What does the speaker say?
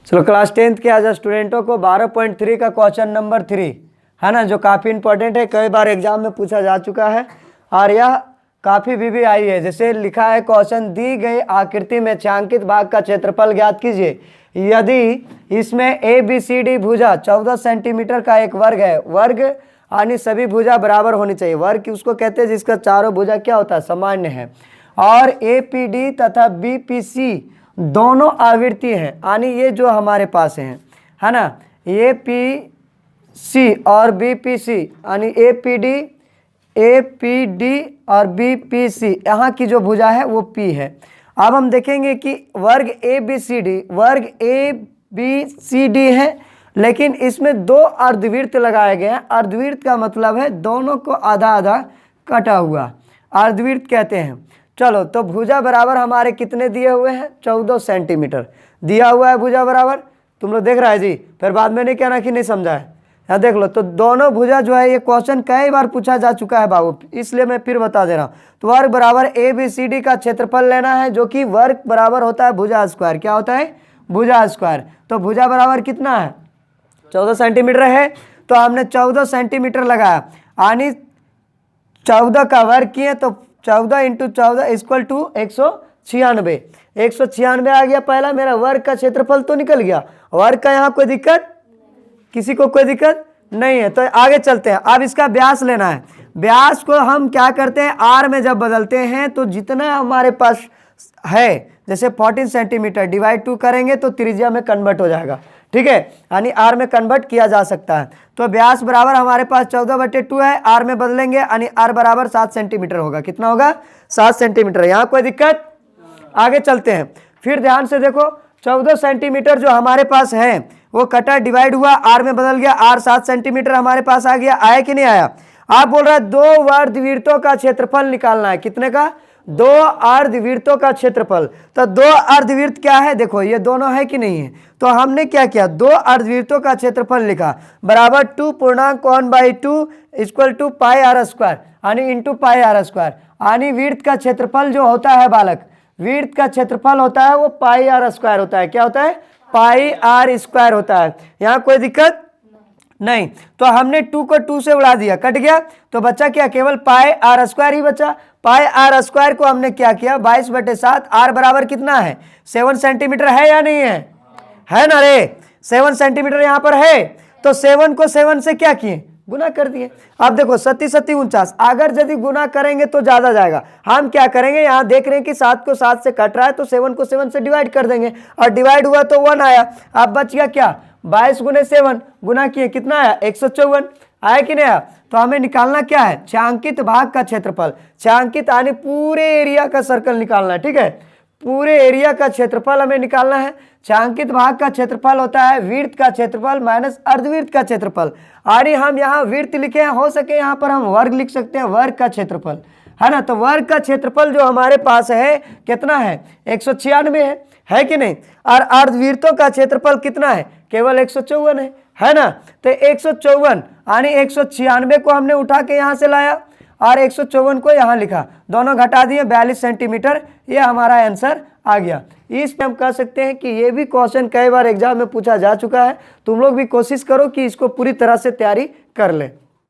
चलो class 10th के आज स्टूडेंटों को 12.3 का क्वेश्चन नंबर 3 है ना, जो काफ़ी इंपॉर्टेंट है, कई बार एग्जाम में पूछा जा चुका है और यह काफ़ी VVI है। जैसे लिखा है क्वेश्चन, दी गई आकृति में छायांकित भाग का क्षेत्रफल ज्ञात कीजिए। यदि इसमें ABCD भुजा 14 सेंटीमीटर का एक वर्ग है, वर्ग यानी सभी भुजा बराबर होनी चाहिए। वर्ग उसको कहते हैं जिसका चारों भुजा क्या होता है, सामान्य है। और APD तथा BPC दोनों आवृत्ति हैं, यानी ये जो हमारे पास हैं, है ना, APC और BPC यानी APD और BPC, यहाँ की जो भुजा है वो P है। अब हम देखेंगे कि वर्ग ABCD है, लेकिन इसमें दो अर्धवृत्त लगाए गए हैं। अर्धवृत्त का मतलब है दोनों को आधा आधा कटा हुआ, अर्धवृत्त कहते हैं। चलो, तो भुजा बराबर हमारे कितने दिए हुए हैं, 14 सेंटीमीटर दिया हुआ है भुजा बराबर। तुम लोग देख रहा है जी, फिर बाद में नहीं कहना कि नहीं समझा है। यहाँ देख लो, तो दोनों भुजा जो है, ये क्वेश्चन कई बार पूछा जा चुका है बाबू, इसलिए मैं फिर बता दे रहा हूँ। तो वर्ग बराबर ABCD का क्षेत्रफल लेना है, जो कि वर्ग बराबर होता है भुजा स्क्वायर। क्या होता है, भुजा स्क्वायर। तो भुजा बराबर कितना है, 14 सेंटीमीटर है, तो हमने 14 सेंटीमीटर लगाया, यानी 14 का वर्ग किए तो 14 × 14 इक्वल टू 196। 196 आ गया पहला, मेरा वर्ग का क्षेत्रफल तो निकल गया। वर्ग का यहाँ कोई दिक्कत, किसी को कोई दिक्कत नहीं है। तो आगे चलते हैं। अब इसका व्यास लेना है। व्यास को हम क्या करते हैं, आर में जब बदलते हैं तो जितना हमारे पास है, जैसे 14 सेंटीमीटर डिवाइड 2 करेंगे तो त्रिज्या में कन्वर्ट हो जाएगा, ठीक है, यानी आर में कन्वर्ट किया जा सकता है। तो व्यास बराबर हमारे पास 14/2 है, आर में बदलेंगे यानी आर बराबर 7 सेंटीमीटर होगा। कितना होगा, 7 सेंटीमीटर। यहाँ कोई दिक्कत, आगे चलते हैं। फिर ध्यान से देखो, 14 सेंटीमीटर जो हमारे पास है वो कटा, डिवाइड हुआ, आर में बदल गया, आर 7 सेंटीमीटर हमारे पास आ गया। आया कि नहीं आया। आप बोल रहे हैं 2 अर्धवृत्तों का क्षेत्रफल निकालना है। कितने का, 2 अर्धवृत्तों का क्षेत्रफल। तो 2 अर्धवृत्त क्या है, देखो ये दोनों है कि नहीं है। तो हमने क्या किया, 2 अर्धवृत्तों का क्षेत्रफल लिखा, बराबर 2.1/2 इक्वल टू πr², यानी इंटू πr², यानी वृत्त का क्षेत्रफल जो होता है बालक, वृत्त का क्षेत्रफल होता है वो πr² होता है। क्या होता है, πr² होता है। यहाँ कोई दिक्कत नहीं। तो हमने 2 को 2 से उड़ा दिया, कट गया, तो बच्चा क्या, केवल πr² ही बचा। πr² को हमने क्या किया, 22/7। आर बराबर कितना है, 7 सेंटीमीटर है या नहीं है ना रे, 7 सेंटीमीटर यहाँ पर है। तो 7 को 7 से क्या किए, गुना कर दिए। अब देखो 7 7 49, अगर यदि गुना करेंगे तो ज्यादा जाएगा। हम क्या करेंगे, यहाँ देख रहे हैं कि 7 को 7 से कट रहा है, तो 7 को 7 से डिवाइड कर देंगे, और डिवाइड हुआ तो 1 आया। अब बच गया क्या, 22 × 7 गुना किए, कितना आया, 154 आया कि नहीं आया। तो हमें निकालना क्या है, छायांकित भाग का क्षेत्रफल। छायांकित यानी पूरे एरिया का सर्कल निकालना है, ठीक है, पूरे एरिया का क्षेत्रफल हमें निकालना है। छायांकित भाग का क्षेत्रफल होता है वृत्त का क्षेत्रफल माइनस अर्धवृत्त का क्षेत्रफल। अरे हम यहाँ वृत्त लिखे हैं, हो सके यहाँ पर हम वर्ग लिख सकते हैं, वर्ग का क्षेत्रफल, है ना। तो वर्ग का क्षेत्रफल जो हमारे पास है कितना है, 196 है कि नहीं। और अर्धवृत्तों का क्षेत्रफल कितना है, केवल 154 है ना। तो 154 यानी 196 को हमने उठा के यहाँ से लाया और 154 को यहाँ लिखा, दोनों घटा दिए, 42 सेंटीमीटर। ये हमारा आंसर आ गया। इस पे हम कह सकते हैं कि ये भी क्वेश्चन कई बार एग्जाम में पूछा जा चुका है। तुम लोग भी कोशिश करो कि इसको पूरी तरह से तैयारी कर ले।